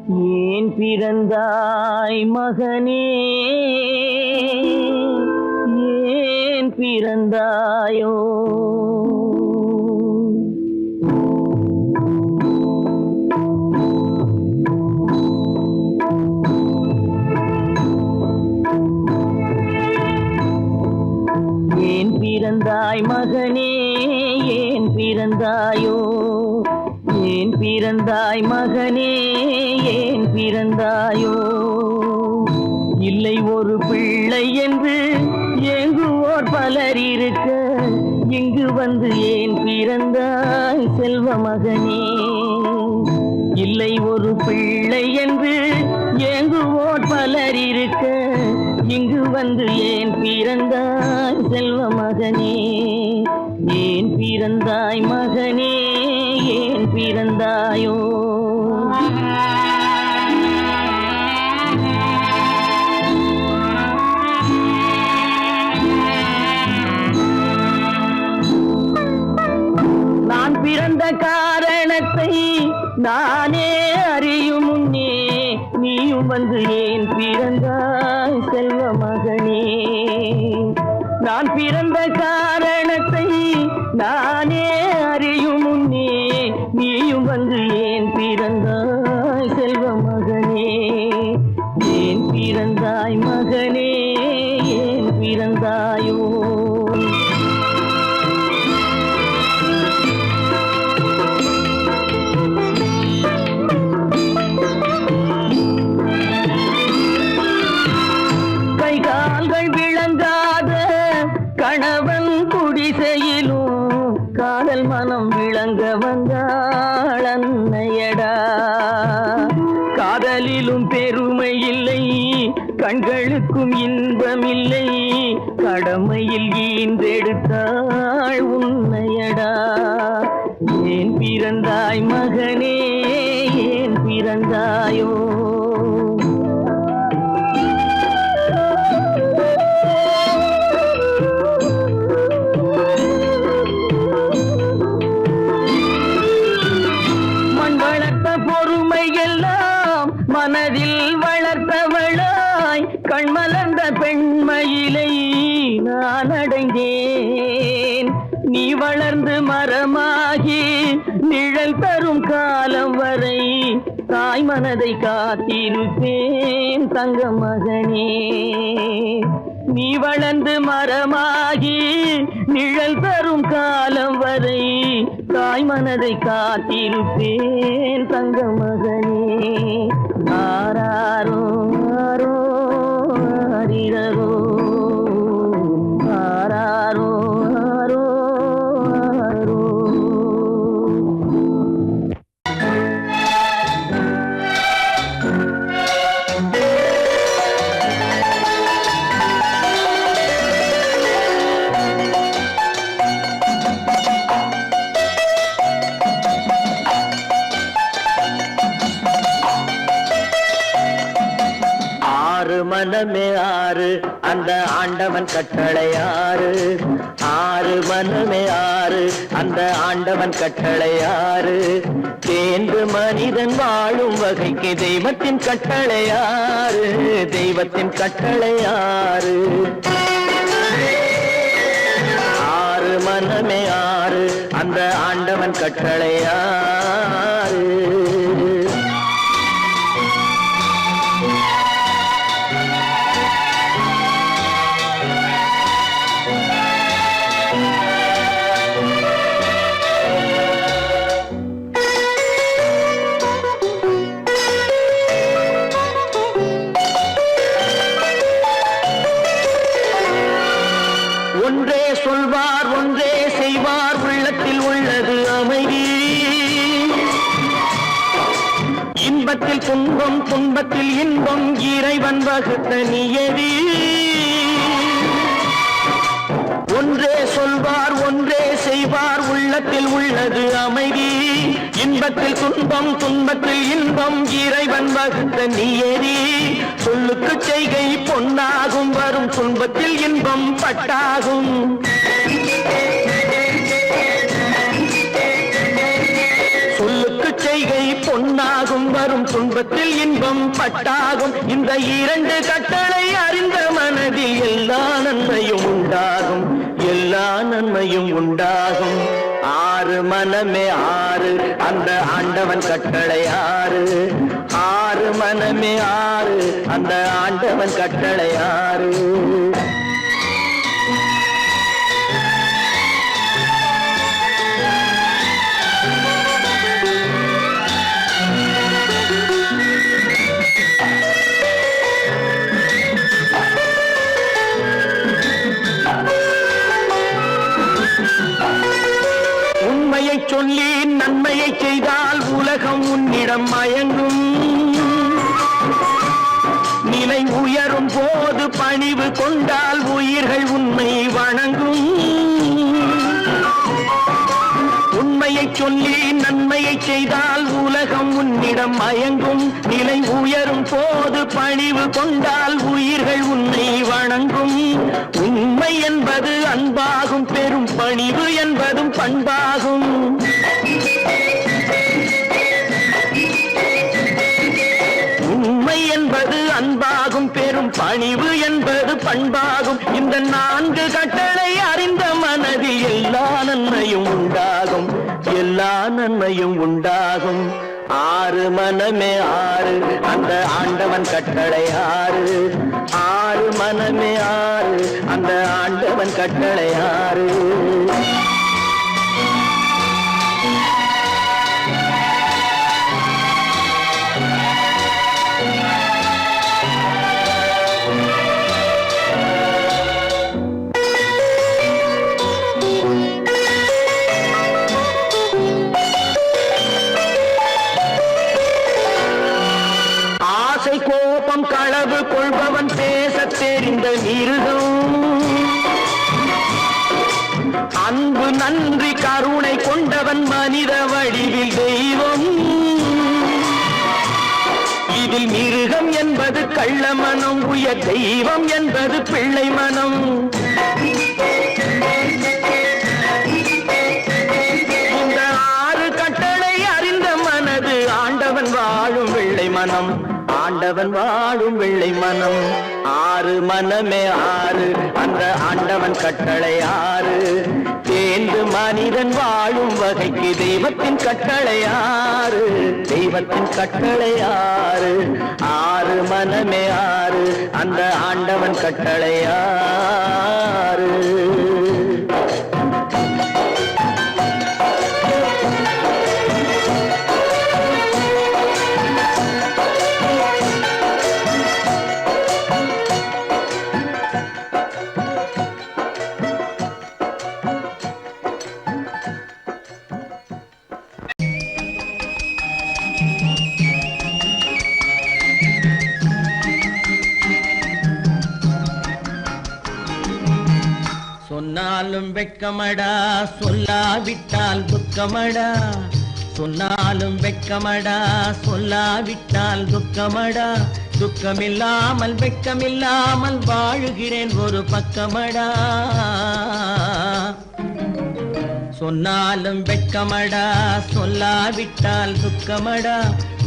ஏன் பிறந்தாய் மகனே, ஏன் பிறந்தாயோ? ஏன் பிறந்தாய் மகனே, ஏன் பிறந்தாயோ? ஏன் பிறந்தாய் மகனே, ஏன் பிறந்தாயோ? இல்லை ஒரு பிள்ளை என்று ஏங்குவோர் பலர் இருக்க, இங்கு வந்து ஏன் பிறந்தாய் செல்வ மகனே? இல்லை ஒரு பிள்ளை என்று ஏங்குவோர் பலர் இருக்க, இங்கு வந்து ஏன் பிறந்தாய் செல்வ மகனே? ஏன் பிறந்தாய் மகனே, ஏன் பிறந்தாயோ? நான் பிறந்த காரணத்தை நானே அறியும் முன்னே, நீயும் வந்து ஏன் பிறந்தாய் செல்வ மகனே? நான் பிறந்த காரணத்தை நானே அறியும் முன்னே, நீயும் வந்து ஏன் பிறந்தாய் செல்வ மகனே? ஏன் பிறந்தாய் மகனே, ஏன் பிறந்தாயோ? கணவன் குடிசையிலும் காதல் மனம் விளங்க வந்தாள் அன்னையடா. காதலிலும் பெருமை இல்லை, கண்களுக்கும் இன்பம் இல்லை, கடமையில் ஈன்றெடுத்தாள் உன்னையடா. ஏன் பிறந்தாய் மகனே, ஏன் பிறந்தாயோ? மனதில் வளர்த்தவளாய் கண்மலர்ந்த பெண்மயிலை நான் அடைந்தேன். நீ வளர்ந்து மரமாகி நிழல் தரும் காலம் வரை தாய் மனதை காத்திருப்பேன் தங்க மகனே. நீ வளர்ந்து மரமாகி நிழல் தரும் காலம் வரை தாய் மனதை காத்திருப்பேன் தங்க மகனே. ஆராரோ ஆரோ ஆரிரரோ, ஆராரோ ஆரோ ஆரோ. மனமே ஆறு, அந்த ஆண்டவன் கட்டளை ஆறு. ஆறு மனமே ஆறு, அந்த ஆண்டவன் கட்டளை ஆறு. தேர்ந்து மனிதன் வாழும் வகைக்கு தெய்வத்தின் கட்டளை ஆறு, தெய்வத்தின் கட்டளை ஆறு. ஆறு மனமே ஆறு, அந்த ஆண்டவன் கட்டளை ஆறு. ஒன்றே சொல்வார், ஒன்றே செய்வார், உள்ளத்தில் உள்ளது அமைதி. இன்பத்தில் துன்பம், துன்பத்தில் இன்பம், இறைவன் வகுத்த நியதி. ஒன்றே சொல்வார், ஒன்றே செய்வார், உள்ளத்தில் உள்ளது அமைதி. இன்பத்தில் துன்பம், துன்பத்தில் இன்பம், இறைவன் வகுத்த நியதி. சொல்லுக்கு செய்கை பொன்னாகும், வரும் துன்பத்தில் இன்பம் பட்டாகும். சொல்லுக்கு செய்கை பொன்னாகும், வரும் துன்பத்தில் இன்பம் பட்டாகும். இந்த இரண்டு கட்டளை அறிந்த மனதில் எல்லா நன்மையும் உண்டாகும், எல்லா நன்மையும் உண்டாகும். ஆறு மனமே ஆறு, அந்த ஆண்டவன் கட்டளை ஆறு. ஆறு மனமே ஆறு, அந்த ஆண்டவன் கட்டளை ஆறு. உண்மையை சொல்லி நன்மையை செய்தால் உலகம் உன்னிடம் மயங்கும். நிலை உயரும் போது பணிவு கொண்டால் உயிர்கள் உன்னை வணங்கும். உண்மையை சொல்லி நன்மையை செய்தால் உலகம் உன்னிடம் மயங்கும். நிலை உயரும் போது பணிவு கொண்டால் உயிர்கள் உன்னை வணங்கும். உண்மை என்பது அன்பாகும், பெரும் பணிவு என்பதும் பண்பாகும். உண்மை என்பது அன்பாகும், பெரும் பணிவு என்பது பண்பாகும். இந்த நான்கு கட்டளை அறிந்த மனதில் எல்லா நன்மையும் உண்டாகும், எல்லா நன்மையும் உண்டாகும். ஆறு மனமே ஆறு, அந்த ஆண்டவன் கட்டளை ஆறு. ஆறு மனமே ஆறு, அந்த ஆண்டவன் கட்டளை ஆறு. கோபம் களவு கொள்பவன் பேச தெரிந்த மிருகம். அன்பு நன்றி கருணை கொண்டவன் மனித வடிவில் தெய்வம். இதில் மிருகம் என்பது கள்ள மனம், உயர் தெய்வம் என்பது பிள்ளை மனம். இந்த ஆறு கட்டளை அறிந்த மனது ஆண்டவன் வாழும் வெள்ளை மனம், ஆண்டவன் வாழும் வெள்ளை மனம். ஆறு மனமே ஆறு, அந்த ஆண்டவன் கட்டளை ஆறு. தேர்ந்து மனிதன் வாழும் வகைக்கு தெய்வத்தின் கட்டளை ஆறு, தெய்வத்தின் கட்டளை ஆறு. ஆறு மனமே ஆறு, அந்த ஆண்டவன் கட்டளை ஆறு. சொன்னாலும் வெட்கமடா, சொல்லாவிட்டால் துக்கமடா. சொன்னாலும் வெட்கமடா, சொல்லாவிட்டால் துக்கமடா. துக்கமில்லாமல் வெட்கமில்லாமல் வாழுகிறேன் ஒரு பக்கமடா. சொன்னாலும் வெட்கமடா, சொல்லாவிட்டால் துக்கமடா.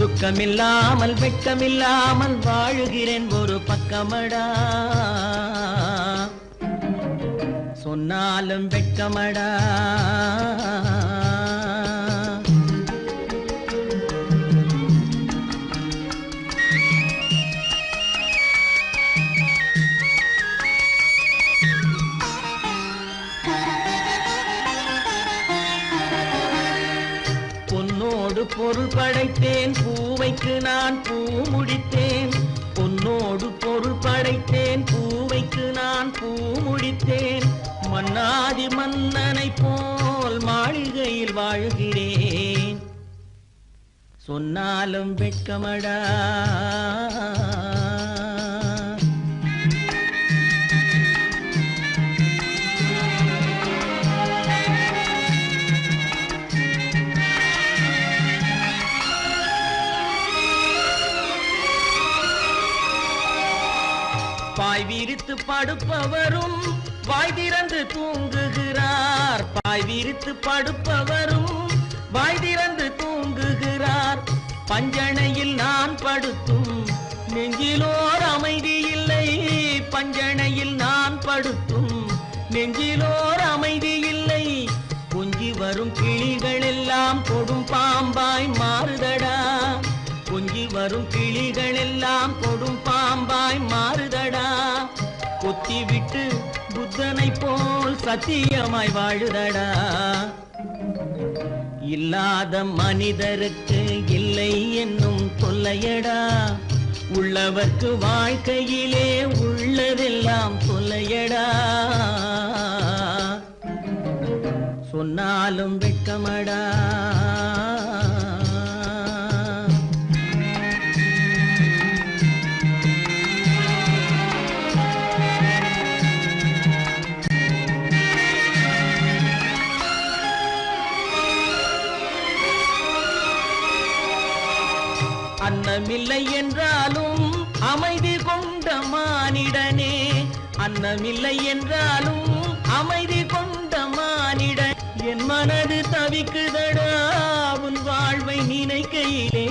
துக்கமில்லாமல் வெட்கமில்லாமல் வாழுகிறேன் ஒரு பக்கமடா. சொன்னாலும் வெட்கமடா. பொன்னோடு பொருள் படைத்தேன், பூவைக்கு நான் பூ முடித்தேன். பொன்னோடு பொருள் படைத்தேன், பூவைக்கு நான் பூ முடித்தேன். மன்னாதி மன்னனை போல் மாளிகையில் வாழ்கிறேன். சொன்னாலும் வெட்கமடா. பாய் விரித்து படுப்பவரும் வாய் திறந்து தூங்குகிறார். பாய் விரித்து படுப்பவரும் வாய் திறந்து தூங்குகிறார். பஞ்சணையில் நான் படுத்தும் நெஞ்சிலோர் அமைதி இல்லை. பஞ்சணையில் நான் படுத்தும் நெஞ்சிலோர் அமைதி இல்லை. கொஞ்சி வரும் கிளிகள் எல்லாம் கொடும் பாம்பாய் மாறுதடா. கொஞ்சி வரும் கிளிகள் எல்லாம் கொடும் பாம்பாய் மாறுதடா. கொத்தி விட்டு புத்தனை போல் சத்தியமாய் வாழுதடா. இல்லாத மனிதருக்கு இல்லை என்னும் தொல்லையடா. உள்ளவர்க்கு வாழ்க்கையிலே உள்ளதெல்லாம் தொல்லையடா. சொன்னாலும் வெட்கமடா. அன்னமில்லை என்றாலும் அமைதி கொண்ட மானிடனே. அன்னமில்லை என்றாலும் அமைதி கொண்ட மானிடன். என் மனது தவிக்குதடா உன் வாழ்வை நினைக்கையிலே.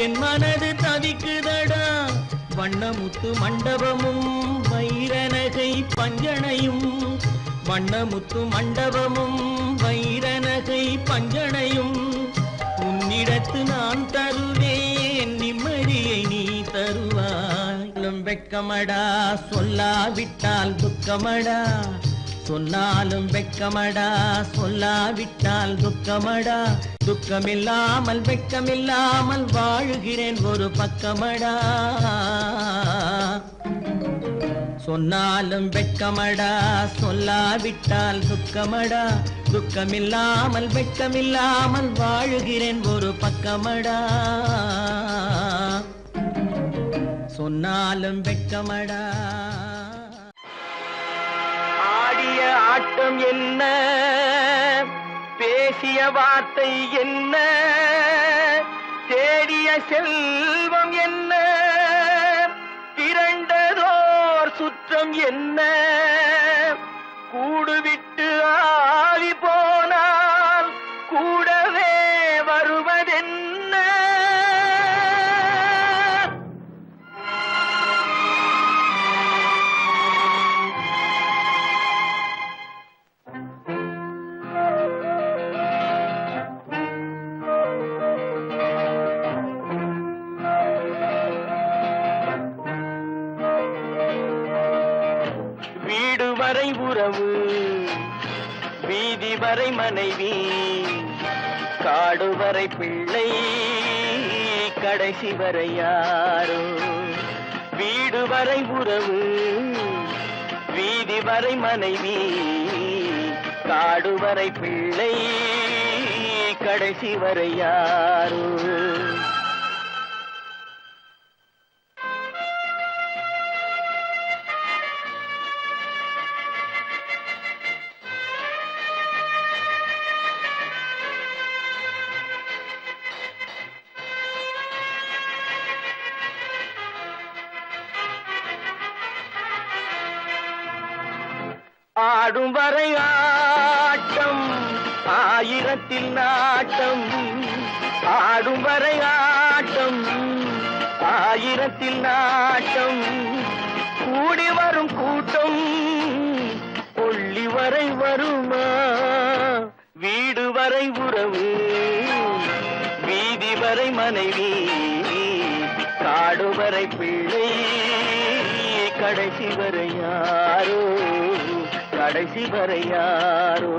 என் மனது தவிக்குதடா. வண்ணமுத்து மண்டபமும் வைரநகை பஞ்சணையும். வண்ணமுத்து மண்டபமும் வைரநகை பஞ்சணையும். உன்னிடத்து நான் தருவேன் நிம்மதியை நீ தருவாய். வெட்கமடா சொல்லாவிட்டால் துக்கமடா. சொன்னாலும் வெட்கமடா சொல்லாவிட்டால் துக்கமடா. துக்கமில்லாமல் வெட்கமில்லாமல் வாழுகிறேன் ஒரு பக்கமடா. சொன்னாலும் வெட்கமடா சொல்லாவிட்டால் துக்கமடா. துக்கமில்லாமல் வெட்கமில்லாமல் வாழுகிறேன் ஒரு பக்கமடா. சொன்னாலும் வெட்கமடா. ஆடிய ஆட்டம் என்ன, பேசிய வார்த்தை என்ன, தேடிய செல்வம் என்ன, திரண்டதோர் சுற்றம் என்ன, கூடுவிட்டு ஆவி போனால் கூடவே வருவதென்ன. வீடு வரை உறவு, வீதி வரை மனைவி, காடு வரை பிள்ளை, கடைசி வரை யாரோ. வீடு வரை உறவு, வீதி வரை மனைவி, காடு வரை பிள்ளை, கடைசி வரை யாரோ. ஆடும் வரை ஆட்டம் ஆயிரத்தில் நாட்டம். ஆடும் வரை ஆட்டம் ஆயிரத்தில் நாட்டம். கூடி வரும் கூட்டம் கொள்ளி வரை வருமா. வீடு வரை உறவு, வீதி வரை மனைவி, காடு வரை பிள்ளை, கடைசி வரை யாரோ, கடைசி வரை யாரோ.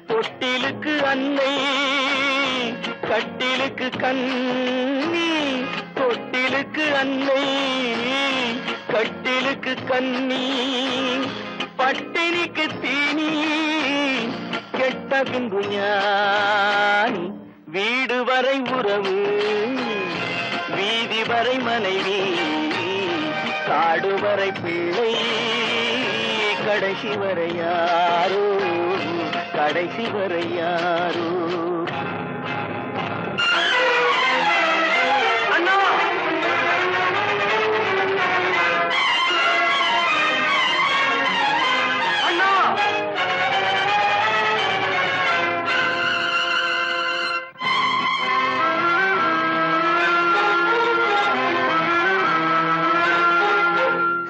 தொட்டிலுக்கு அன்னை, கட்டிலுக்கு கண்ணி. தொட்டிலுக்கு அன்னை, கட்டிலுக்கு கண்ணி, பட்டினிக்கு தீனி, கெட்ட பின்பு ஞானி. வீடு வரை உறவு, வீதி வரை மனைவி, காடு வரை பிள்ளை, கடைசி வரை யாரோ, கடைசி வரை யாரோ.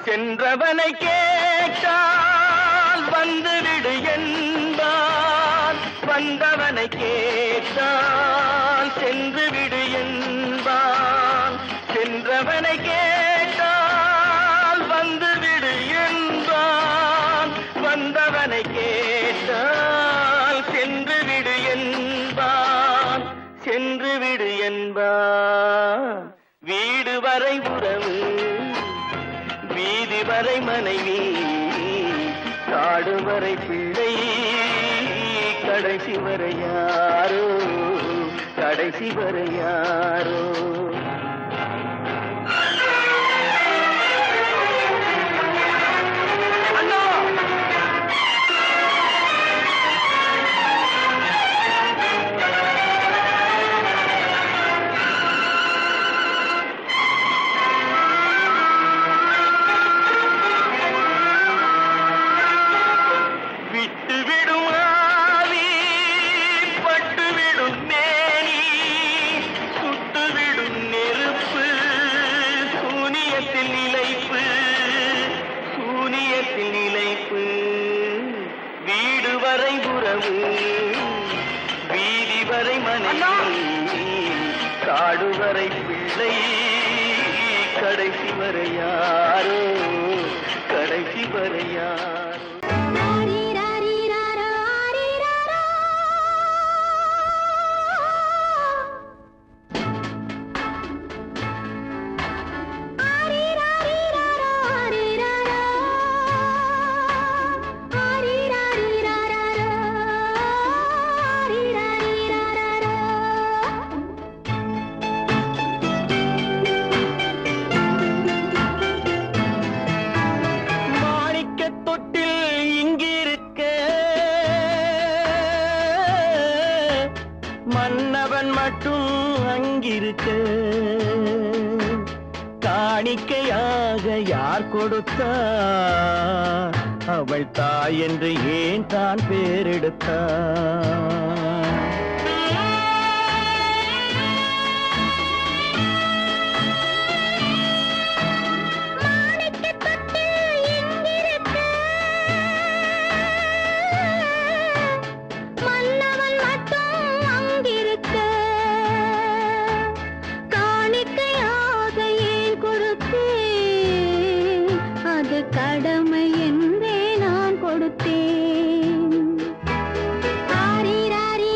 சென்றவனை கேட்டால் வந்துவிடு என்பான், வந்தவனை கேட்டால் சென்றுவிடு என்பான். சென்றவனை கேட்டால் வந்துவிடு என்பான், வந்தவனை கேட்டால் சென்றுவிடு என்பான், சென்றுவிடு என்பான். வீடு வரை உறவு, வீதி வரை மனைவி, காடு வரை பிள்ளை, கடைசி வரை யாரோ, கடைசி வரை யாரோ. வீடு வரை உறவு, வீதி வரை மனைவி, காடு வரை பிள்ளை, கடைசி வரை யாரோ, கடைசி வரை யாரோ. மன்னவன் மட்டும் அங்கிருக்க, காணிக்கையாக யார் கொடுத்தார், அவள் தாய் என்று ஏன் தான் பேரெடுத்தார். கடமை என்றே நான் கொடுத்தேன். ஆரி ராரி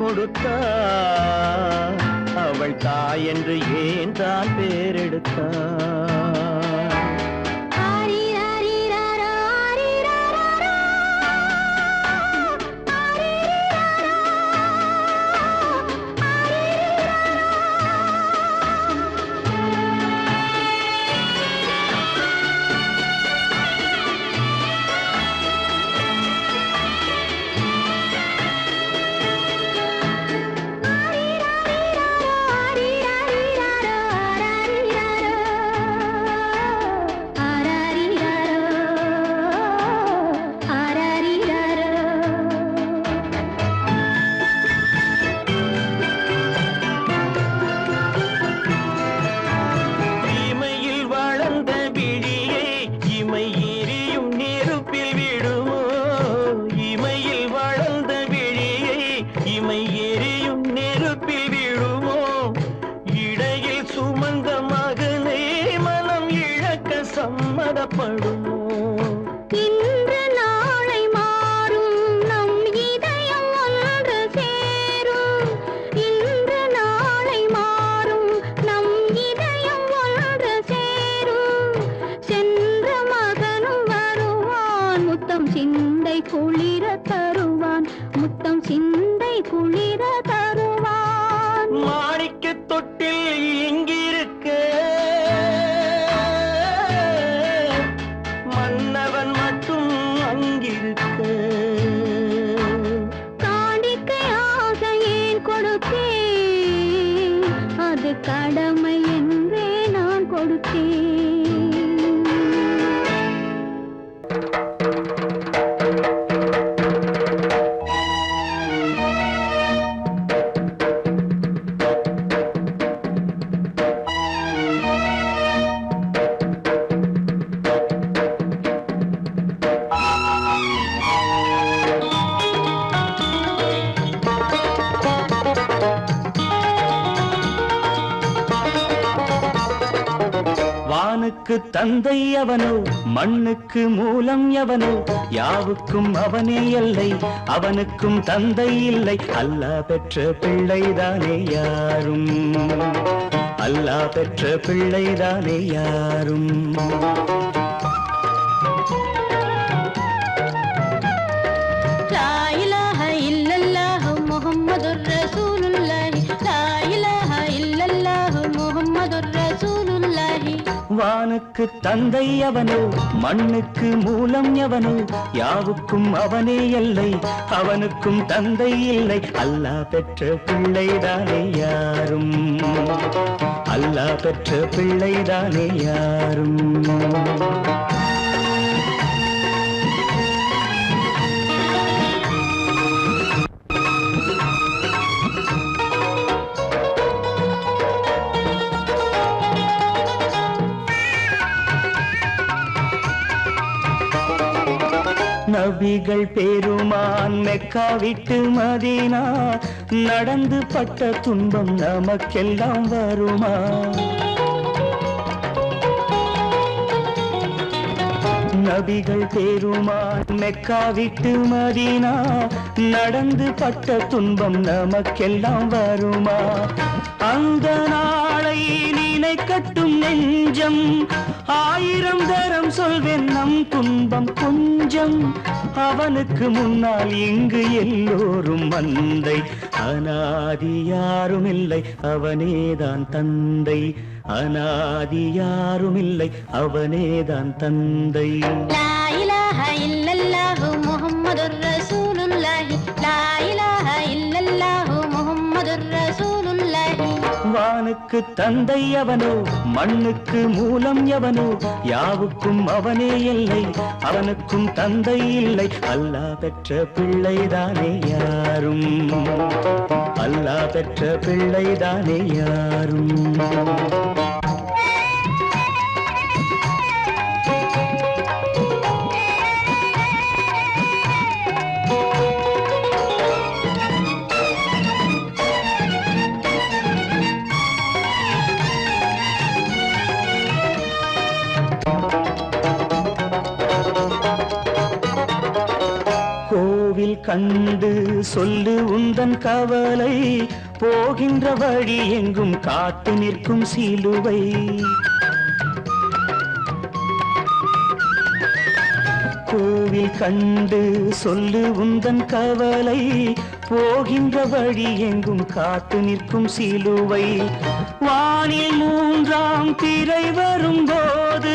கொடுத்தார், அவள் தாய் என்று ஏன் தான் பேரெடுத்தார்? சம்மதப்படுமோ? இன்று நாளை மாறும் நம் இதயம் ஒன்று சேரும். இன்று நாளை மாறும் நம் இதயம் ஒன்று சேரும். சென்ற மகனும் வருவான், முத்தம் சிந்தை குளிர தருவான், முத்தம் சிந்தை குளிர தருவான். மாணிக்க தொட்டில் இங்கிருக்க மன்னவன் மட்டும் அங்கிருக்க. காணிக்கையாக ஏன் கொடுத்தேன், அது கடமை என்றே நான் கொடுத்தேன். வானுக்கு தந்தை அவனோ, மண்ணுக்கு மூலம் எவனோ, யாவுக்கும் அவனே எல்லை, அவனுக்கும் தந்தை இல்லை. அல்லாஹ் பெற்ற பிள்ளைதானே யாரும், அல்லாஹ் பெற்ற பிள்ளைதானே யாரும். லா இலாஹ இல்லல்லாஹு முஹம்மதுர் ரசூலுல்லாஹி, லா இலாஹ இல்லல்லாஹு முஹம்மதுர் ரசூலுல்லாஹி. வானுக்கு தந்தை அவனோ, மண்ணுக்கு மூலம் எவனோ, யாவுக்கும் அவனே எல்லை, அவனுக்கும் தந்தை இல்லை. அல்லாஹ் பெற்ற பிள்ளைதானே யாரும், அல்லாஹ் பெற்ற பிள்ளைதானே யாரும். நபிகள் பெருமான் மெக்கா விட்டு மதீனா நடந்து பட்ட துன்பம் நமக்கெல்லாம் வருமா? நபிகள் பெருமான் மெக்கா விட்டு மதீனா நடந்து பட்ட துன்பம் நமக்கெல்லாம் வருமா? அந்த நாளை நினைக்கட்டும் நெஞ்சம், ஆயிரம் தரம் சொல்வேன் நம் துன்பம் கொஞ்சம். அவனுக்கு முன்னால் இங்கு எல்லோரும் மந்தை, அநாதி யாரும் இல்லை அவனேதான் தந்தை, அநாதி யாரும் இல்லை அவனேதான் தந்தை. லா இலாஹ இல்லல்லாஹு முஹம்மதுர் ரசூலுல்லாஹி, லா இலாஹ இல்லல்லாஹு முஹம்மதுர் ரசூலுல்லாஹி. வானுக்கு தந்தை அவனோ, மண்ணுக்கு மூலம் எவனோ, யாவுக்கும் அவனே எல்லை, அவனுக்கும் தந்தை இல்லை. அல்லாஹ் பெற்ற பிள்ளைதானே யாரும், அல்லாஹ் பெற்ற பிள்ளைதானே யாரும். கண்டு சொல்லு உந்தன் கவலை போகின்ற வழி எங்கும் காத்து நிற்கும் சிலுவை கோவில் கண்டு சொல்லு உந்தன் கவலை போகின்ற வழி எங்கும் காத்து நிற்கும் சிலுவை வானில் மூன்றாம் திரை வரும்போது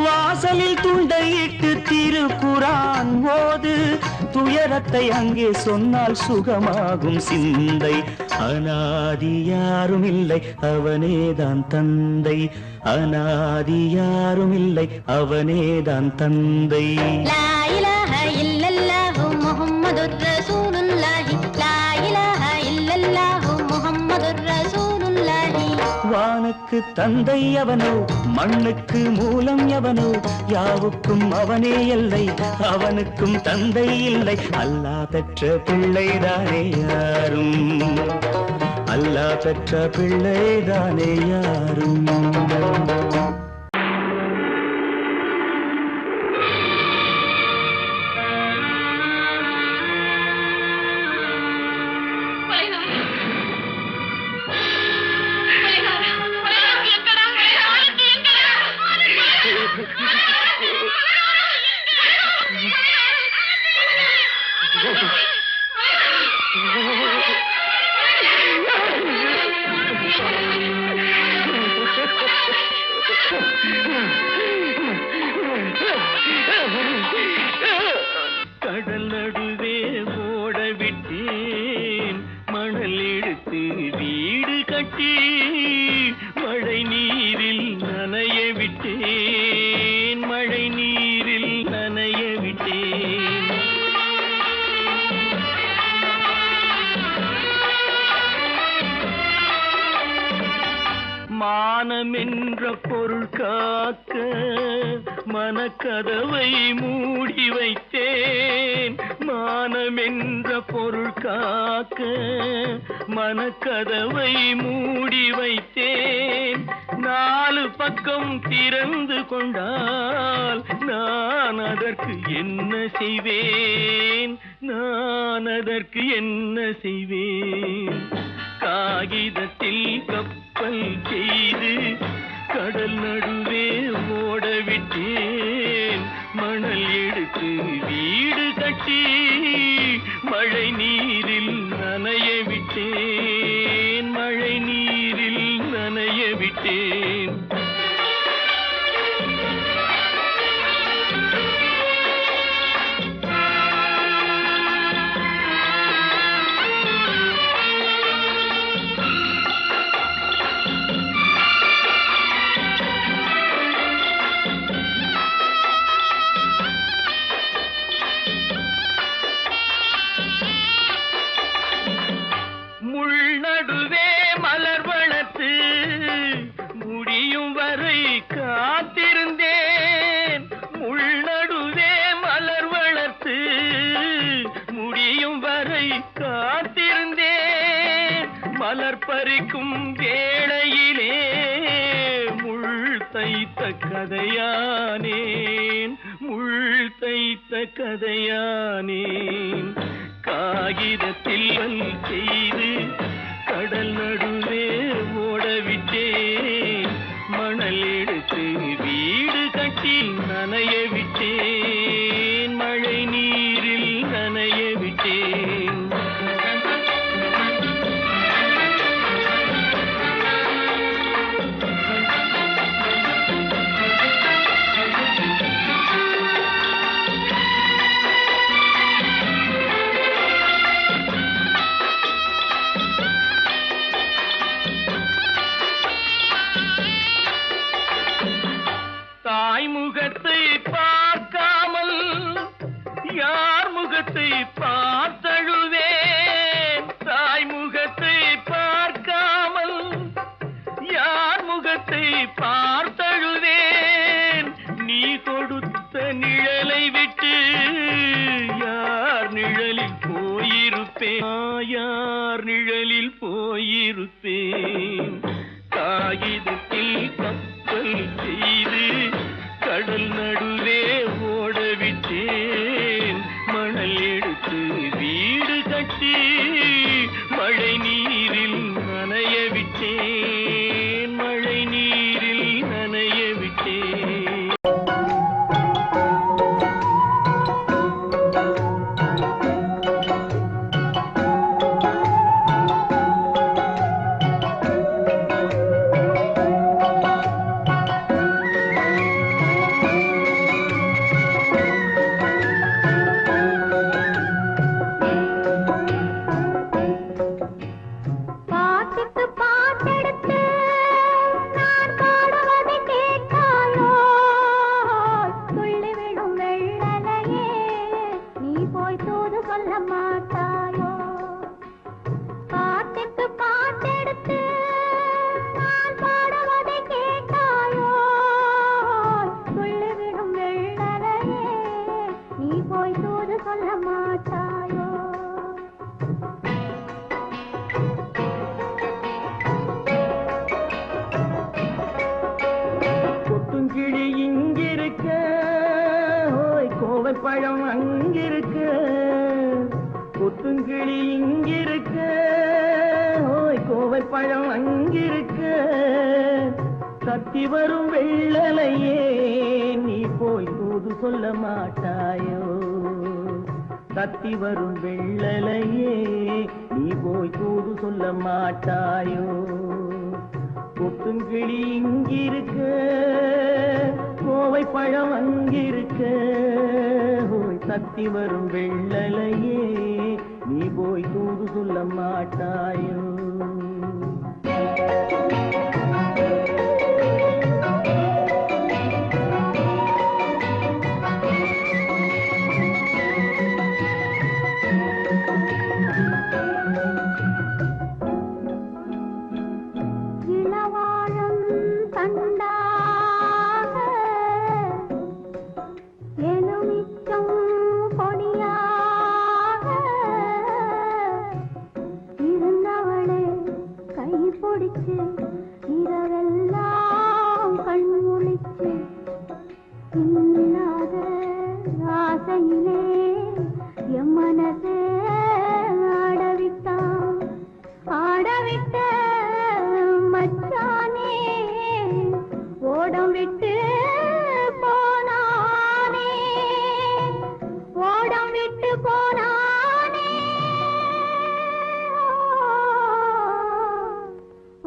வாசலில் துண்டையிட்டு திருக்குரான் ஓது துயரத்தை அங்கே சொன்னால் சுகமாகும் சிந்தை அநாதி யாரும் இல்லை அவனேதான் தந்தை அநாதி யாரும் இல்லை அவனேதான் தந்தை லா இலாஹ இல்லல்லாஹு முஹம்மதுர் ரசூலுல்லாஹி லா இலாஹ இல்லல்லாஹு முஹம்மதுர் ரசூலுல்லாஹி வானுக்கு தந்தை அவனோ மண்ணுக்கு மூலம் எவனோ யாவுக்கும் அவனே எல்லை அவனுக்கும் தந்தை இல்லை அல்லாஹ் பெற்ற பிள்ளைதானே யாரும் அல்லாஹ் பெற்ற பிள்ளைதானே யாரும் கடல் நடுவே ஓட விட்டேன் மணல் எடுத்து வீடு கட்டி மழை நீரில் நனைய விட்டேன் மழை நீரில் நனைய விட்டேன் மானம் என்ற பொருள் காக்க மனக்கதவை மூடி வைத்தேன் மானம் என்ற பொருள் காக்க மனக்கதவை மூடி வைத்தேன் நாலு பக்கம் திறந்து கொண்டால் நான் அதற்கு என்ன செய்வேன் நான் அதற்கு என்ன செய்வேன் காகிதத்தில் கப்பல் செய்து கடல் நடுவே ஓட விட்டேன் மணல் எடுத்து வீடு கட்டி மழை நீரில் நனைய விட்டேன் மழை நீரில் நனைய விட்டேன் காத்திருந்தேன் முள்நடுவே மலர் வளர்த்து முடியும் வரை காத்திருந்தேன் மலர் பறிக்கும் வேளையிலே முள் தைத்த கதையானேன் முள் தைத்த கதையானேன் காகிதத்தில் செய்து கடல் நடுவே ஓடவிட்டேன் மணல் எடுத்து வீடு கட்டி நனைய விட்டேன் மழை நீரில் நனைய விட்டேன் முகத்தை பார்க்காமல் யார் முகத்தை பார்த்தழுவேன் தாய் முகத்தை பார்க்காமல் யார் முகத்தை பார்த்தழுவேன் நீ கொடுத்த நிழலை விட்டு யார் நிழலில் போயிருப்பேன் யார் நிழலில் போயிருப்பேன் காகிதத்தில் கப்பல் செய்து கடல் நடுவே ஓடவிட்டேன் மணல் எடுத்து பழம் அங்கிருக்க கொத்துங்கிளி இங்கிருக்க ஓய் கோவை பழம் அங்கிருக்க தத்தி வரும் வெள்ளலையே நீ போய் தூது சொல்ல மாட்டாயோ தத்தி வரும் வெள்ளலையே நீ போய் தூது சொல்ல மாட்டாயோ கொத்துங்கிளி இங்கிருக்க கோவை பழம் அங்கிருக்க ஓய் தத்தி வரும் வெள்ளலையே நீ போய் தூது சொல்ல மாட்டாயோ இரவெல்லாம் கண்முழிச்சு இல்லாத ஆசையிலே என் மனசே ஆடவிட்ட மச்சானே ஓடம் விட்டு போனானே ஓடம் விட்டு போனானே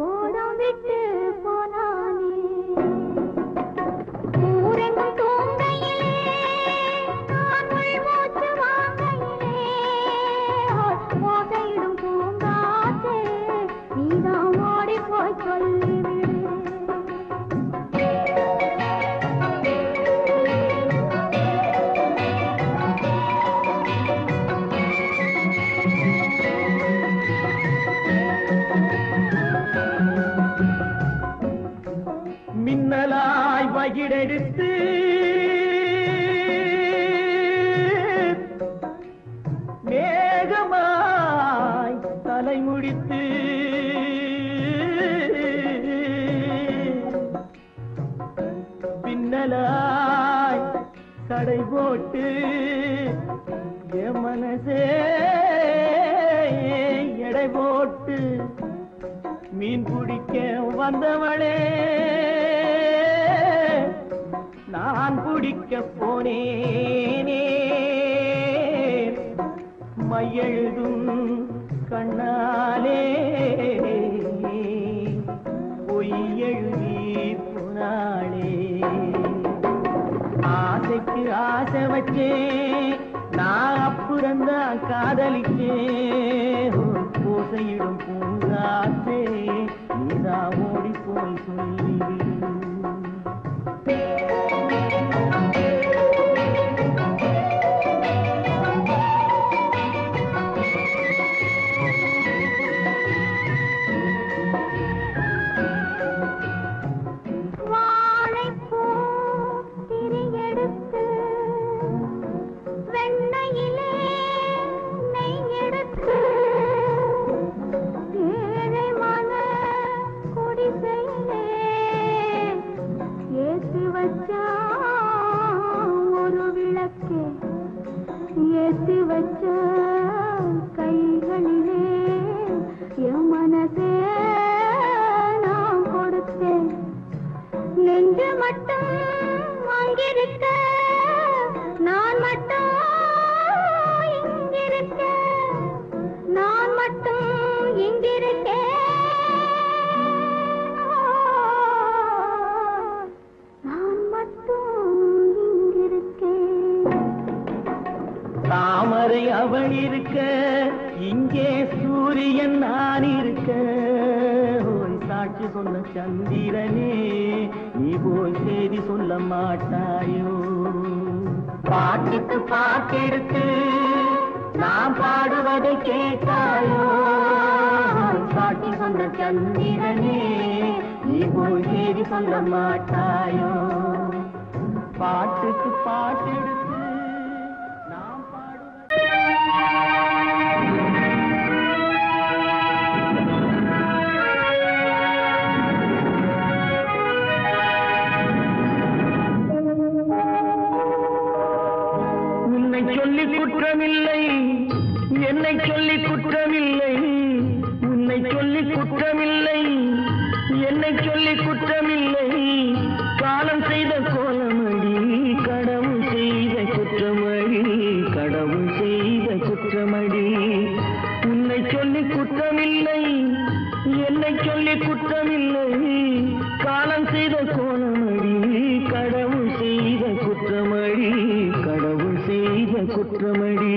ஓடம் விட்டு போனானே ஊரெங்கும் தூங்கையிலே நான் உள்மூச்சு வாங்கையிலே ஓசையிடும் பூங்காற்றே நீதான் ஓடி போய் சொல்லிவிடு மின்னலாய் வகிடெடுத்து மேகமாய் தலைமுடித்து பின்னலாய் கடை போட்டு என் மனசே எடை போட்டு மீன் பிடிக்க வந்தவளே நான் பிடிக்க போனேனே மையெழுதும் கண்ணாலே பொய் எழுதி போனாளே ஆசைக்கு ஆசை வச்சேன் நான் அப்புறந்தான் காதலிச்சேன் பூசையிடும் பூங்காற்றே நீதா ஓடி போய் சொல்லிவிடு ஒரு விளக்கு ஏற்றி வச்ச கைகளிலே என் மனசே நான் கொடுத்தேன் நெஞ்சு மட்டும் அங்கிருக்க நான் மட்டும் இங்கிருக்க நான் மட்டும் இங்கிருக்கேன் தாமரை அவள் இருக்க இங்கே சூரியன் நான் இருக்க ஓய் சாட்சி சொன்ன சந்திரனே நீ போய் செய்தி சொல்ல மாட்டாயோ பாட்டுக்கு பாட்டெடுத்து நான் பாடுவதை கேட்டாயோ சாட்சி சொன்ன சந்திரனே நீ போய் செய்தி சொல்ல மாட்டாயோ பாட்டுக்கு பாட்டெடுத்து குற்றமில்லை என்னை சொல்லி குற்றமில்லை உன்னை சொல்லி குற்றமில்லை என்னை சொல்லி குற்றமில்லை காலம் செய்த கோலமடி கடவுள் செய்த குற்றமடி கடவுள் செய்த குற்றமடி உன்னை சொல்லி குற்றமில்லை என்னை சொல்லி குற்றமில்லை காலம் செய்த கோலமடி கடவுள் செய்த குற்றமடி கடவுள் செய்த குற்றமடி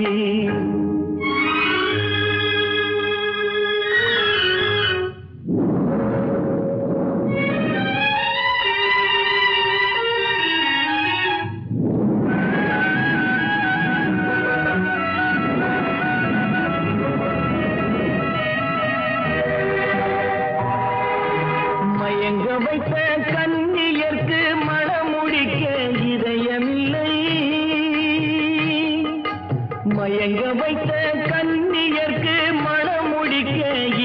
மயங்க வைத்த கண்ணியர்க்கு மணமுடிக்க இதயமில்லை மயங்க வைத்த கண்ணியர்க்கு மணமுடிக்க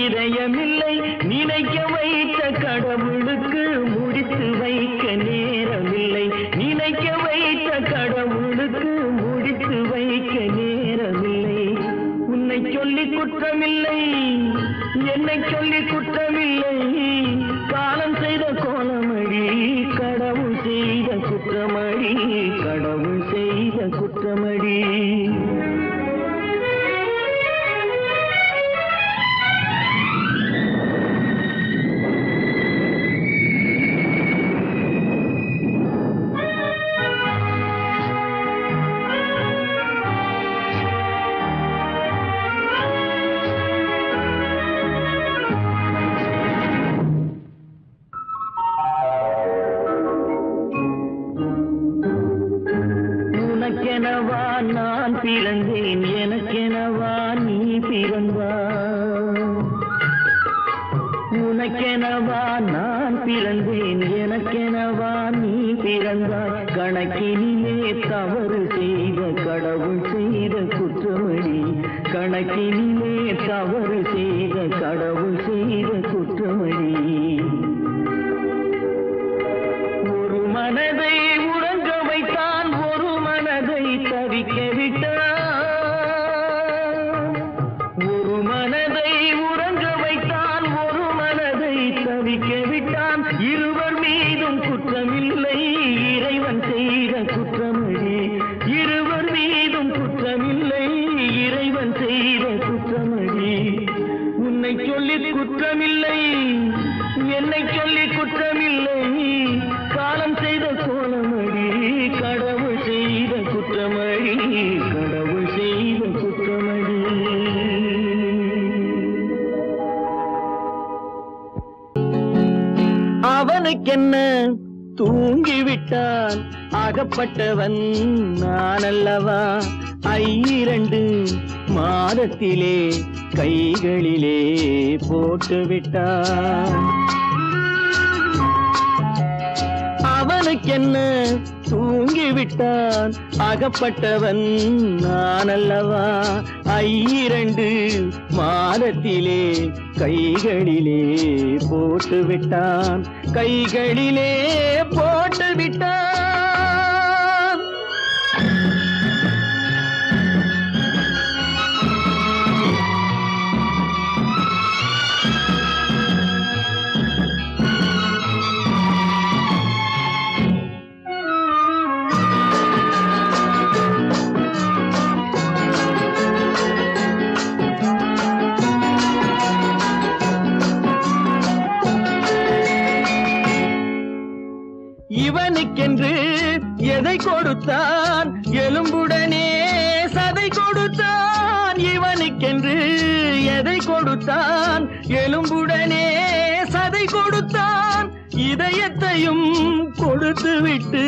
இதயமில்லை நினைக்க வைத்த கடவுளுக்கு முடித்து வைக்க நேரமில்லை நினைக்க வைத்த கடவுளுக்கு முடித்து வைக்க நேரமில்லை உன்னை சொல்லி குற்றமில்லை என்னை சொல்லி குற்றமில்லை காலம் செய்த கோலமடி கடவுள் செய்த குற்றமடி கடவுள் செய்த குற்றமடி உனக்கெனவா நான் பிறந்தேன் எனக்கெனவா நீ பிறந்தாய் உனக்கெனவா நான் பிறந்தேன் எனக்கெனவா நீ பிறந்தாய் கணக்கினிலே தவறு செய்த கடவுள் செய்த குற்றமடி கணக்கினிலே தவறு செய்த கடவுள் செய்த குற்றமடி ஒரு மனதை உறங்க வைத்தான் ஒரு மனதை தவிக்க விட்டான் ஒரு மனதை உறங்க வைத்தான் ஒரு மனதை தவிக்க விட்டான் இருவர் மீதும் குற்றமில்லை இறைவன் செய்த குற்றமடி இருவர் மீதும் குற்றமில்லை இறைவன் செய்த குற்றமடி உன்னை சொல்லி குற்றமில்லை என்னை சொல்லி குற்றமில்லை காலம் செய்த கோலமடி கடவுள் செய்த குற்றமடி கடவுள் செய்த குற்றமடி அவனுக்கென்ன தூங்கிவிட்டான் அகப்பட்டவன் நான் அல்லவா 2 மாதத்திலே கைகளிலே போட்டுவிட்டான் அவனுக்கென்ன தூங்கிவிட்டான் அகப்பட்டவன் நான் அல்லவா 2 மாதத்திலே கைகளிலே போட்டுவிட்டான் கைகளிலே போட்டுவிட்டான் இவனுக்கென்று எதை கொடுத்தான் எலும்புடனே சதை கொடுத்தான் இவனுக்கென்று எதை கொடுத்தான் எலும்புடனே சதை கொடுத்தான் இதயத்தையும் கொடுத்து விட்டு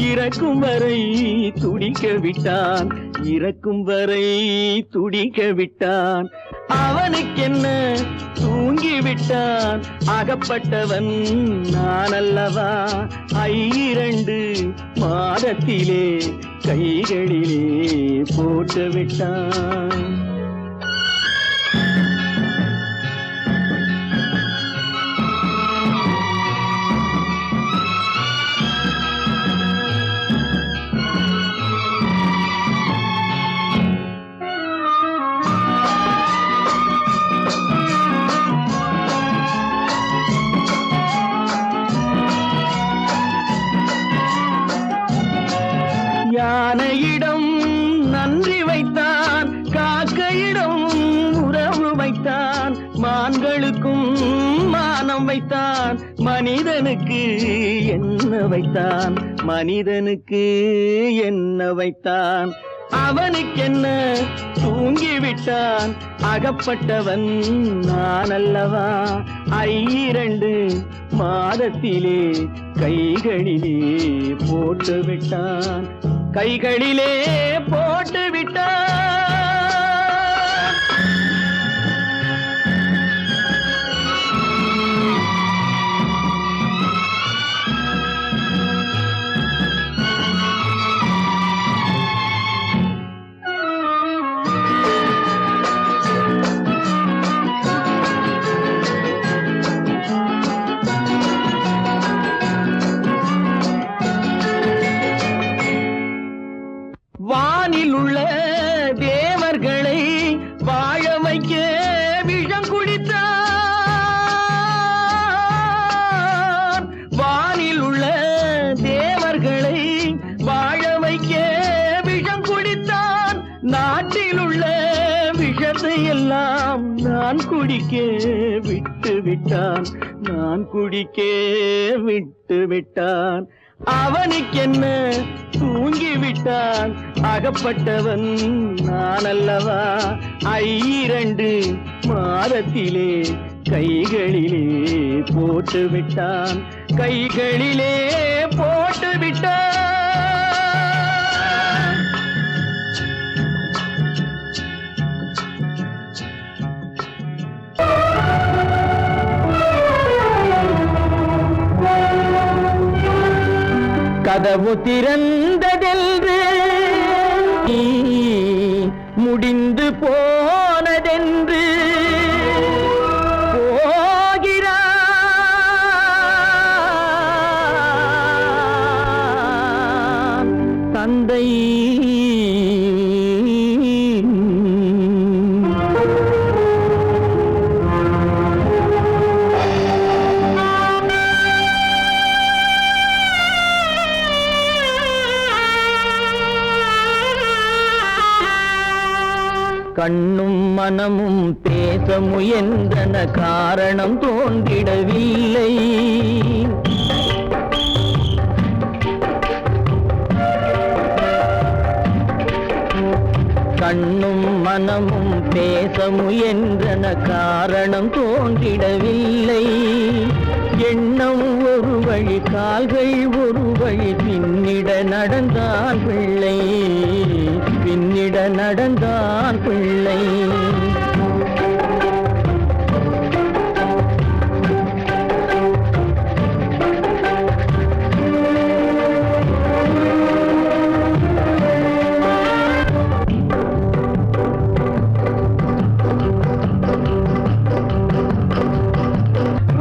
இறக்கும் வரை துடிக்க விட்டான் இறக்கும் வரை துடிக்க விட்டான் அவனுக்கென்ன தூங்கிவிட்டான் அகப்பட்டவன் நான் அல்லவா 2 மாதத்திலே கைகளிலே போட்டு விட்டான் மனிதனுக்கு என்ன வைத்தான், மனிதனுக்கு என்ன வைத்தான், அவனுக்கென்ன தூங்கிவிட்டான், அகப்பட்டவன் நான் அல்லவா, 2 மாதத்திலே கைகளிலே போட்டு விட்டான், கைகளிலே போட்டு விட்டான். வானில் உள்ள தேவர்களை வாழ வைக்க விஷம் குடித்தான், வானில் உள்ள தேவர்களை வாழ வைக்க விஷம் குடித்தான், நாட்டில் உள்ள விஷத்தை எல்லாம் நான் குடிக்க விட்டு விட்டான், நான் குடிக்க விட்டு விட்டான், அவனுக்கென்ன தூங்கிவிட்டான், அகப்பட்டவன் நான் அல்லவா, 2 மாதத்திலே கைகளிலே போட்டு விட்டான், கைகளிலே போட்டு விட்டான். கதவு திறந்ததென்று முடிந்து போனதென்று போகிறான் தந்தை. கண்ணும் மனமும் பேச முயன்றன, காரணம் தோன்றிடவில்லை, கண்ணும் மனமும் பேச முயன்றன, காரணம் தோன்றிடவில்லை, எண்ணம் ஒரு வழி, கால்கள் ஒரு வழி, பின்னிட நடந்தான் பிள்ளை, பின்னிட நடந்தான் பிள்ளை.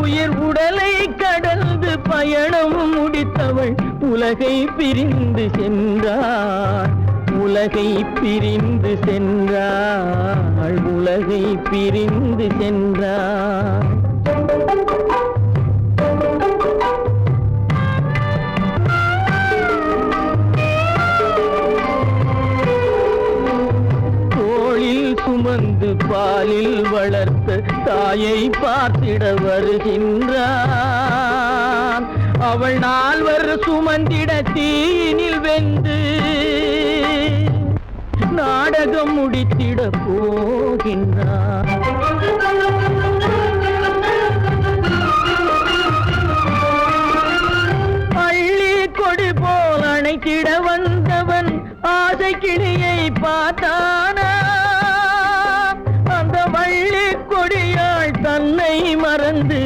உயிர் உடலை கடந்து பயணம் முடித்தவள் உலகை பிரிந்து சென்றாள், உலகை பிரிந்து சென்றாள், உலகை பிரிந்து சென்றாள். தோளில் சுமந்து பாலில் வளர்த்த தாயை பார்த்திட வருகின்றான், அவள் 4 சுமந்திட தீனில் வெந்து நாடகம் முடித்திட போகின்றான். அள்ளி கொடி போல் அணைத்திட வந்தவன் ஆசை கிளியை பார்த்தானா, அந்த வள்ளி கொடியாள் தன்னை மறந்து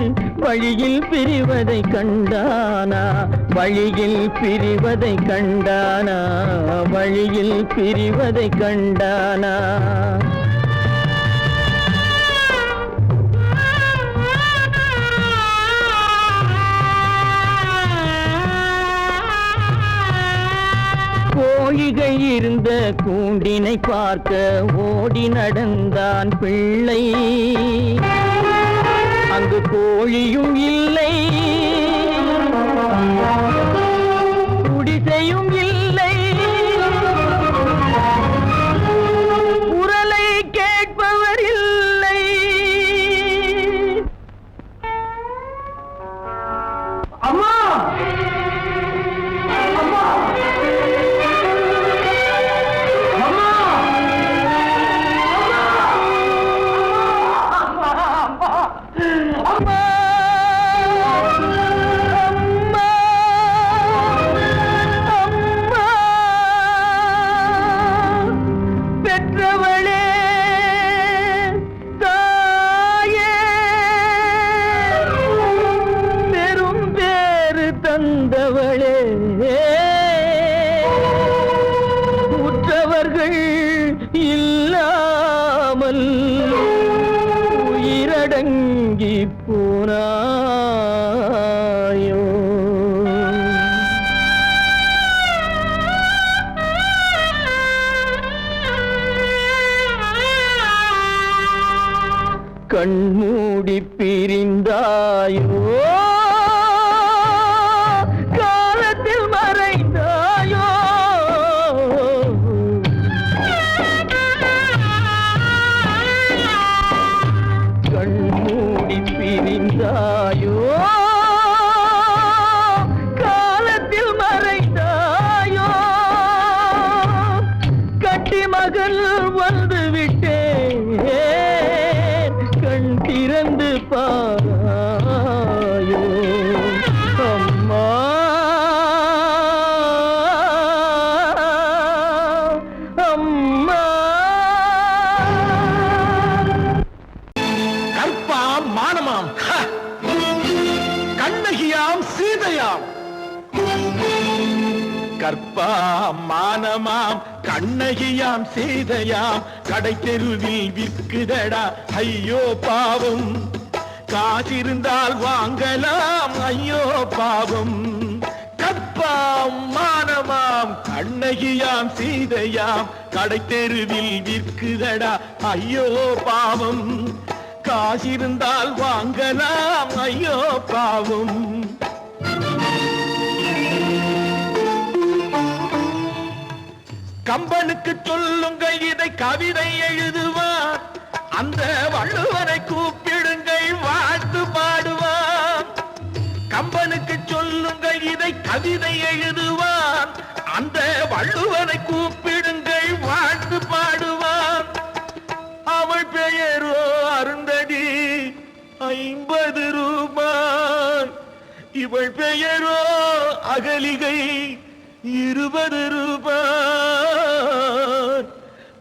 வழியில் பிரிவதை கண்டானா, வழியில் பிரிவதை கண்டானா, வழியில் பிரிவதை கண்டானா. கோழிகள் இருந்த கூண்டினை பார்க்க ஓடி நடந்தான் பிள்ளை, அங்கு கோழியும் இல்லை, குடிசையும் இல்லை, குரலை கேட்பவர் இல்லை. அம்மா வந்தவளே உற்றவர்கள் இல்லாமல் உயிரடங்கி போனாயோ கண்மூடி பிரிந்தாயோ காலத்தில் மறைந்தாயோ கண்மூடி பிரிந்தாயோ காலத்தில் மறைந்தாயோ கட்டி மகள் வந்து விட்டேன் கண் திறந்து பாராயோ அம்மா அம்மா கற்பாம் மானமாம் கண்ணகியாம் சீதையாம் கற்பாம் மானமாம் கண்ணகியாம் சீதையாம் கடை தெருவில் விற்குதடா ஐயோ பாவம் காசிருந்தால் வாங்கலாம் ஐயோ பாவம் கற்பாம் மானமாம் கண்ணகியாம் சீதையாம் கடை தெருவில் விற்குதடா ஐயோ பாவம் காசிருந்தால் வாங்கலாம் ஐயோ பாவம் கம்பனுக்கு சொல்லுங்கள் இதை கவிதை எழுதுவார் அந்த வள்ளுவரை கூப்பிடுங்கள் வாழ்த்து பாடுவார் கம்பனுக்கு சொல்லுங்கள் இதை கவிதை எழுதுவார் அந்த வள்ளுவரை கூப்பிடுங்கள் வாழ்த்து பாடுவார் அவள் பெயரோ அருந்ததி 50 ரூபாய் இவள் பெயரோ அகலிகை 20 ரூபாய்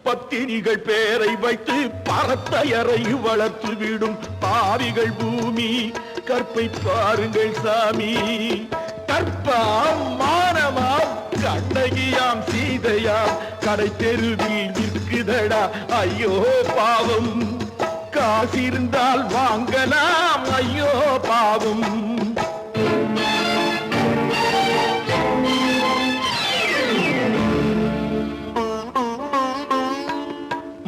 பத்தினிகள் பேரை வைத்து பரத்தையறை வளர்த்து விடும் பாவிகள் பூமி கற்பை பாருங்கள் சாமி கற்பாம் மானமாம் கண்ணகியாம் சீதையாம் கடை தெருவில் விற்குதடா ஐயோ பாவம் காசிருந்தால் வாங்கலாம் ஐயோ பாவம்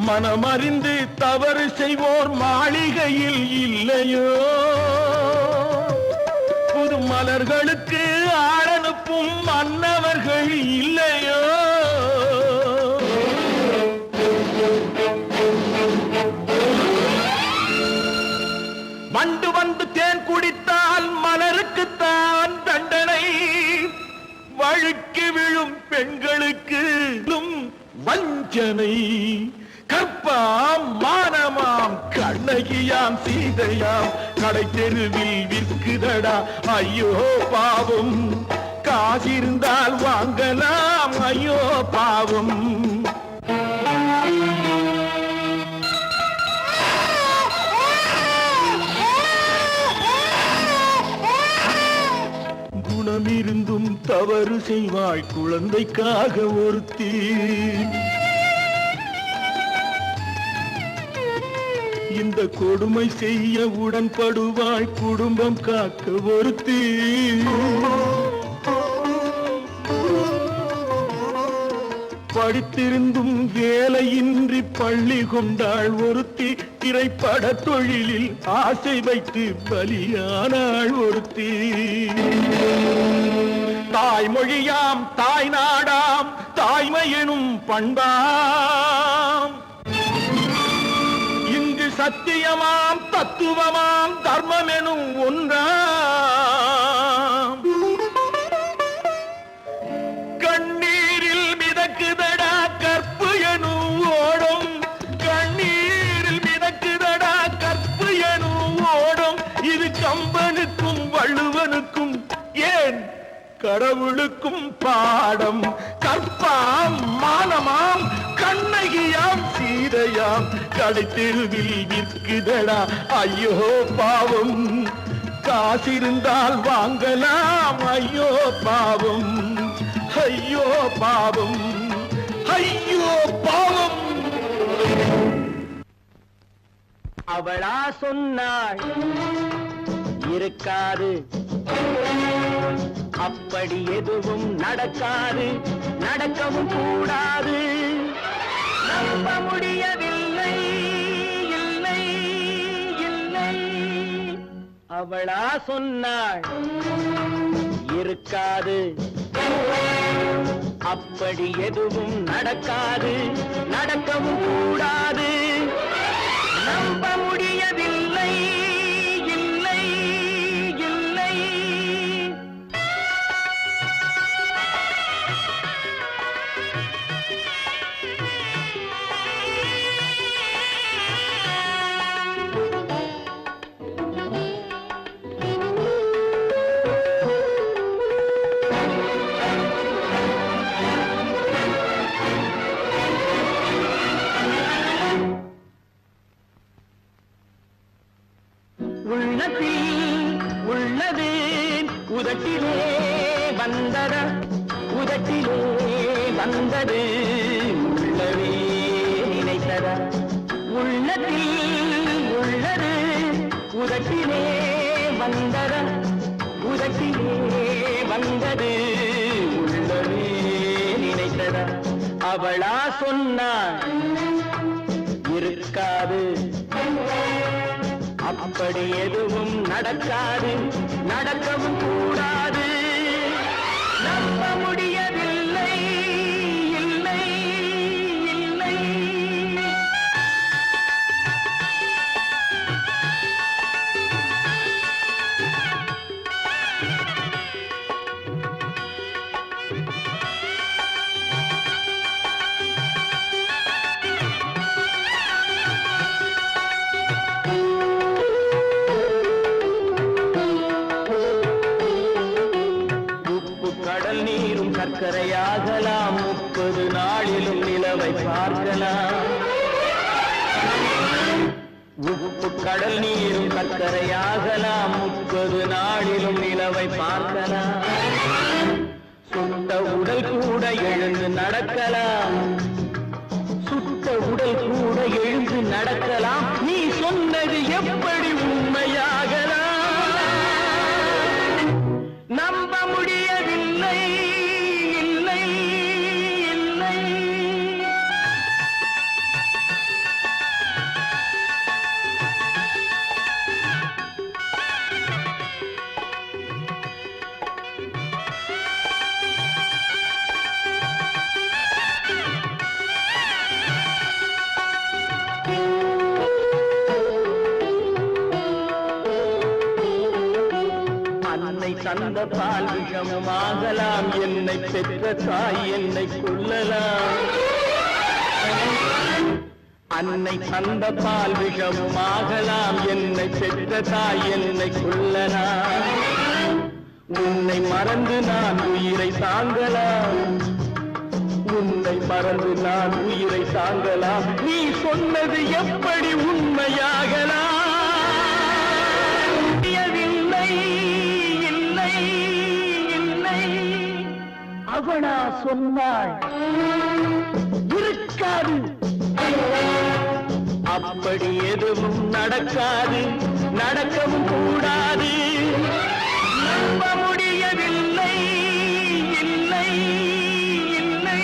மனமறிந்து தவறு செய்வோர் மாளிகையில் இல்லையோ புது மலர்களுக்கு ஆளனுப்பும் மன்னவர்கள் இல்லையோ வண்டு வந்து தேன் குடித்தால் மலருக்குத்தான் தண்டனை வழுக்கி விழும் பெண்களுக்கு வஞ்சனை கற்பாம் மானமாம் கண்ணகியாம் சீதையாம் கடை தெருவில் விற்குதடா ஐயோ பாவம் காசிருந்தால் வாங்கலாம் ஐயோ பாவம் குணமிருந்தும் தவறு செய்வாய் குழந்தைக்காக ஒருத்தி இந்த கொடுமை செய்ய உடன்படுவாய் குடும்பம் காக்க ஒருத்தி படித்திருந்தும் வேலையின்றி பள்ளி கொண்டாள் ஒருத்தி திரைப்பட தொழிலில் ஆசை வைத்து பலியானாள் ஒருத்தி தாய்மொழியாம் தாய் நாடாம் தாய்மை எனும் பண்பாம் இங்கு சத்தியமாம் தத்துவமாம் தர்மம் எனும் ஒன்றாம் கண்ணீரில் மிதக்குதடா கற்பு எனும் ஓடும் கண்ணீரில் மிதக்குதடா கற்பு எனும் ஓடும் இது கம்பனுக்கும் வள்ளுவனுக்கும் ஏன் கடவுளுக்கும் பாடம் கற்பாம் மானமாம் கண்ணகியாம் சீதையாம் கடை தெருவில் விற்குதடா ஐயோ பாவம் காசிருந்தால் வாங்கலாம். ஐயோ பாவம், ஐயோ பாவம், ஐயோ பாவம். அவளா சொன்னாள் இருக்காது, அப்படி எதுவும் நடக்காது, நடக்கவும் கூடாது. நம்ப முடியவில்லை, இல்லை இல்லை. அவளா சொன்னாள் இருக்காது, அப்படி எதுவும் நடக்காது, நடக்கவும் கூடாது. நம்ப முடியவில்லை, இல்லை இல்லை. உள்ளத்தில் உள்ளது உதட்டிலே வந்ததா, உதட்டிலே வந்தது உள்ளவே நினைத்ததா. உள்ளத்தில் உள்ளது உதட்டிலே வந்ததா, உதட்டிலே வந்தது உள்ளவே நினைத்ததா. அவளா சொன்னாள் இருக்காது, அப்படி எதுவும் நடக்காது, நடக்கவும் கூடாது. நம்ப முடியவில்லை, இல்லை இல்லை. கடல் நீரும் சர்க்கரையாகலாம், 30 நாளிலும் நிலவை பார்க்கலாம். உப்பு கடல் நீரும் சர்க்கரையாகலாம், 30 நாளிலும் நிலவை பார்க்கலாம். சுட்ட உடல் கூட எழுந்து நடக்கலாம், சுட்ட உடல் கூட எழுந்து நடக்கலாம். நீ சொன்னது எப்படி உண்மையாகலாம்? நம்ப முடியவில்லை, இல்லை இல்லை. அன்னை தந்த பால் விஷமும் ஆகலாம், என்னை பெற்ற தாய் என்னை கொல்லலாம். அன்னை தந்த பால் விஷமும் ஆகலாம், என்னை பெற்ற தாய் என்னை கொல்லலாம். உன்னை மறந்து நான் உயிரை தாங்கலாம், உன்னை மறந்து நான் உயிரை தாங்கலாம். நீ சொன்னது எப்படி உண்மையாகலாம்? முடியவில்லை, இல்லை இல்லை. அவளா சொன்னாள் இருக்காது, அப்படி எதுவும் நடக்காது, நடக்கவும் கூடாது. நம்ப முடியவில்லை, இல்லை இல்லை.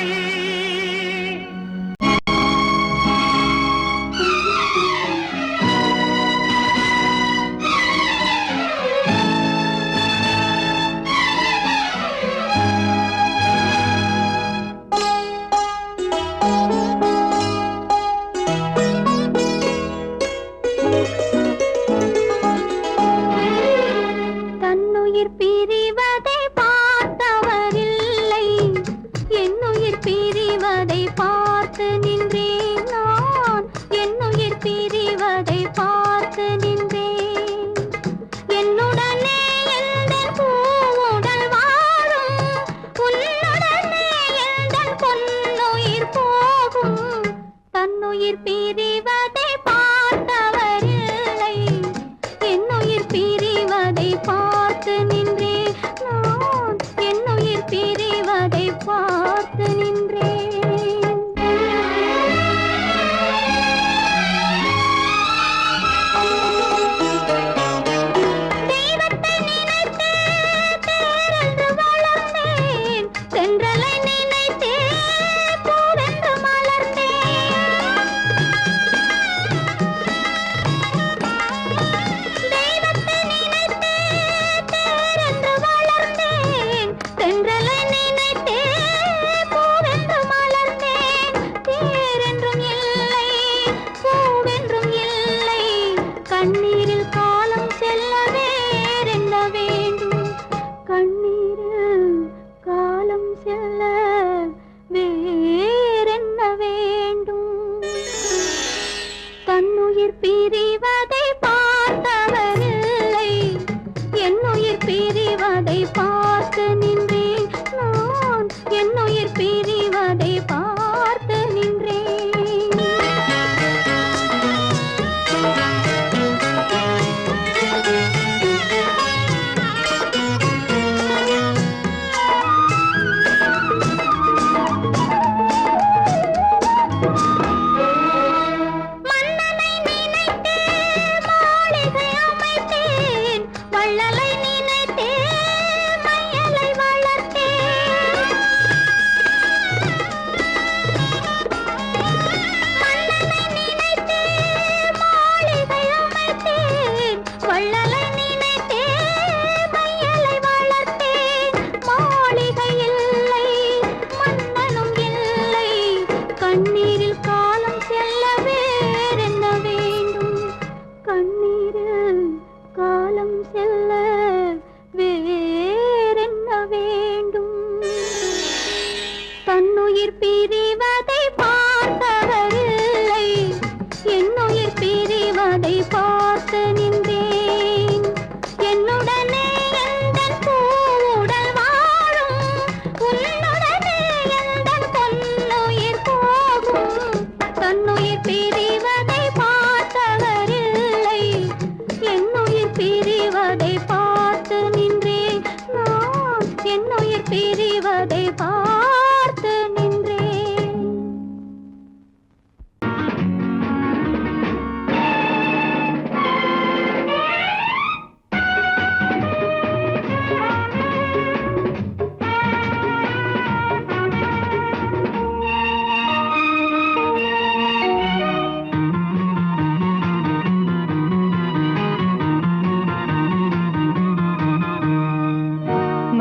திரிவதை பார்த்து நின்றேன்.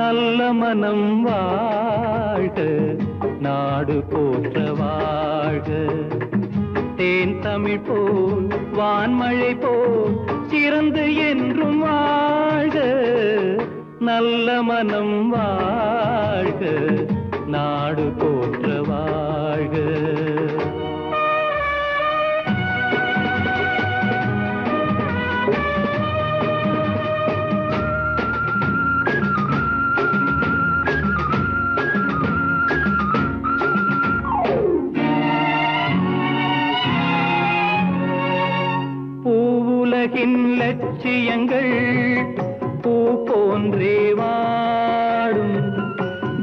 நல்ல மனம் வாழ்க, நாடு போற்ற வாழ்க. தேன் தமிழ் போல் வான்மழை போல் சிறந்து என்றும் வாழ்க. நல்ல மனம் வாழ்க, நாடு போற்ற வாழ்க. பூவுலகின் லட்சியங்கள் பூ போன்றே வாடும்.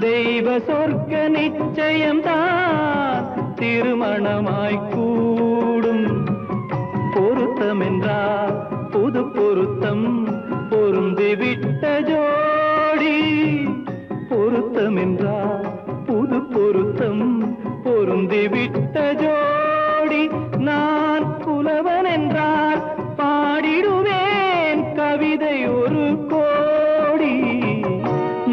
தெய்வ சொர்க்க நிச்சயம்தான் திருமணமாய் கூடும். பொருத்தமென்றால் புது பொருத்தம் பொருந்திவிட்ட ஜோடி. பொருத்தமென்றால் புது பொருத்தம் பொருந்திவிட்ட ஜோடி. நான் புலவன் என்றால் பாடிடுவேன் கவிதை ஒரு கோடி.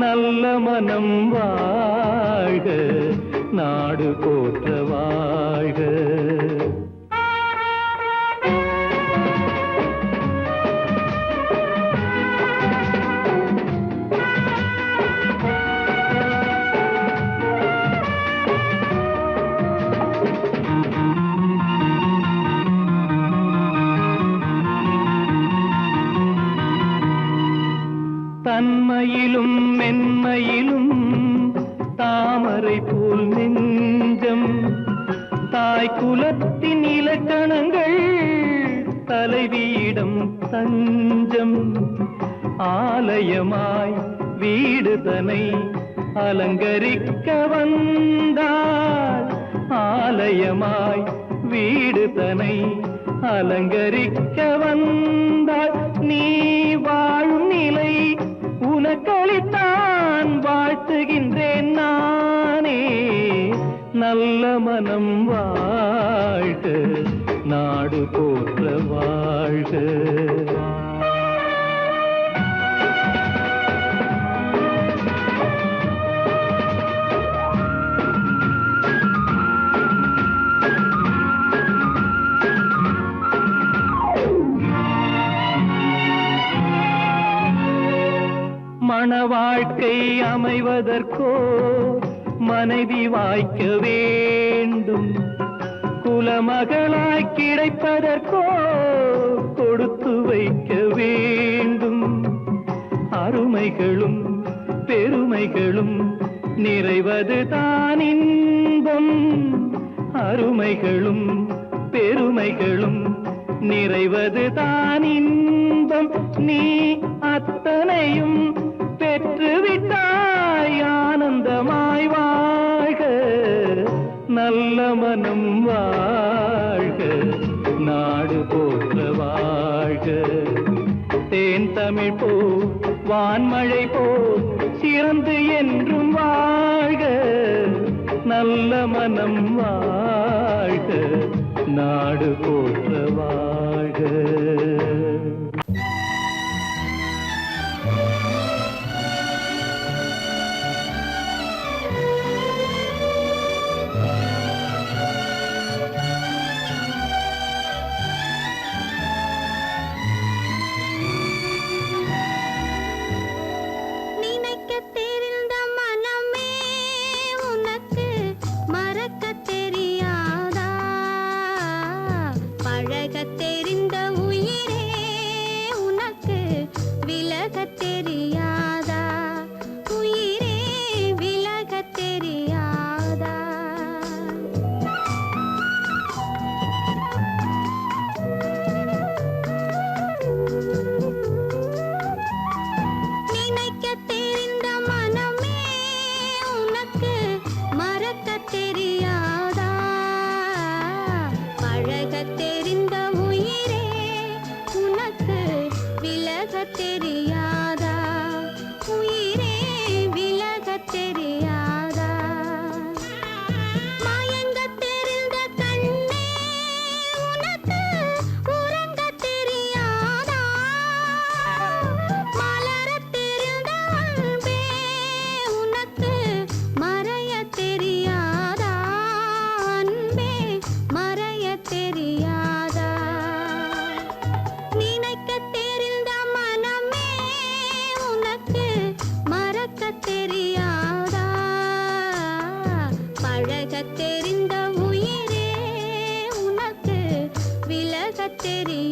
நல்ல மனம் வாழ்க, நாடு போற்ற வாழ்க. தன்மையிலும் மென்மையிலும் தாமரை போல் நெஞ்சம். தாய் குலத்தின் இலக்கணங்கள் தலைவியிடம் தஞ்சம். ஆலயமாய் வீடு தனை அலங்கரிக்க வந்தாள். ஆலயமாய் வீடு தனை அலங்கரிக்க வந்தாள். நீ வாழும் நிலை உனக்களித்தான் வாழ்த்துகின்றேன் நானே. நல்ல மனம் வாழ்க, நாடு போற்ற வாழ்க. மண வாழ்க்கை அமைவதற்கோ மனைவி வாய்க்க வேண்டும். குலமகளாய் கிடைப்பதற்கோ கொடுத்து வைக்க வேண்டும். அருமைகளும் பெருமைகளும் நிறைவது தான் இன்பம். அருமைகளும் பெருமைகளும் நிறைவது தான் இன்பம். நீ அத்தனையும் பெற்றுவிட்டாய் ஆனந்தமாய் வாழ்க. நல்ல மனம் வாழ்க, நாடு போற்ற வாழ்க. தேன் தமிழ் போ வான்மழை போ சிறந்து என்றும் வாழ்க. நல்ல மனம் வாழ்க, நாடு போற்ற வாழ்க. தெரிந்த உயிர் தெரியும்